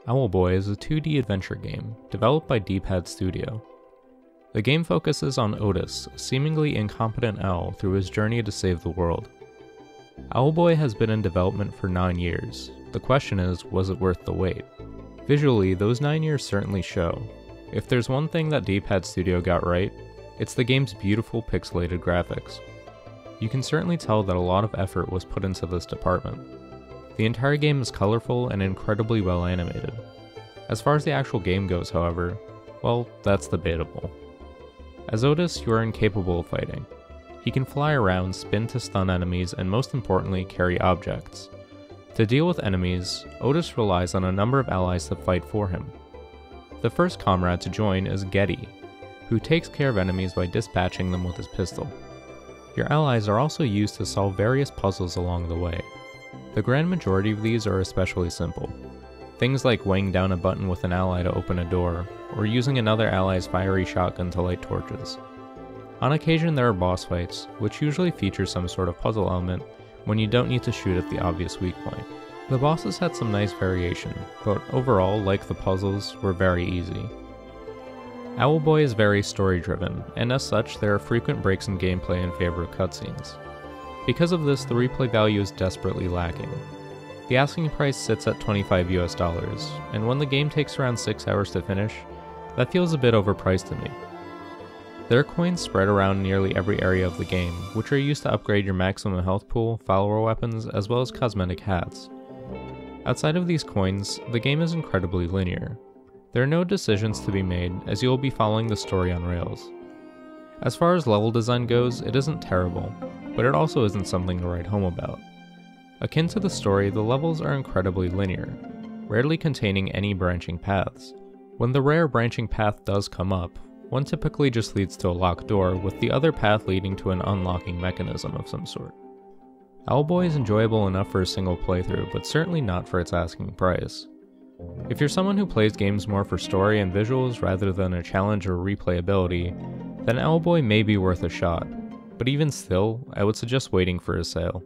Owlboy is a 2D adventure game developed by D-Pad Studio. The game focuses on Otis, a seemingly incompetent owl through his journey to save the world. Owlboy has been in development for 9 years. The question is, was it worth the wait? Visually, those 9 years certainly show. If there's one thing that D-Pad Studio got right, it's the game's beautiful pixelated graphics. You can certainly tell that a lot of effort was put into this department. The entire game is colorful and incredibly well animated. As far as the actual game goes, however, well, that's debatable. As Otis, you are incapable of fighting. He can fly around, spin to stun enemies, and most importantly, carry objects. To deal with enemies, Otis relies on a number of allies to fight for him. The first comrade to join is Getty, who takes care of enemies by dispatching them with his pistol. Your allies are also used to solve various puzzles along the way. The grand majority of these are especially simple. Things like weighing down a button with an ally to open a door, or using another ally's fiery shotgun to light torches. On occasion there are boss fights, which usually feature some sort of puzzle element when you don't need to shoot at the obvious weak point. The bosses had some nice variation, but overall, like the puzzles, were very easy. Owlboy is very story-driven, and as such there are frequent breaks in gameplay in favor of cutscenes. Because of this, the replay value is desperately lacking. The asking price sits at $25 US, and when the game takes around 6 hours to finish, that feels a bit overpriced to me. There are coins spread around nearly every area of the game, which are used to upgrade your maximum health pool, follower weapons, as well as cosmetic hats. Outside of these coins, the game is incredibly linear. There are no decisions to be made, as you will be following the story on rails. As far as level design goes, it isn't terrible, but it also isn't something to write home about. Akin to the story, the levels are incredibly linear, rarely containing any branching paths. When the rare branching path does come up, one typically just leads to a locked door, with the other path leading to an unlocking mechanism of some sort. Owlboy is enjoyable enough for a single playthrough, but certainly not for its asking price. If you're someone who plays games more for story and visuals rather than a challenge or replayability, then Owlboy may be worth a shot, but even still, I would suggest waiting for a sale.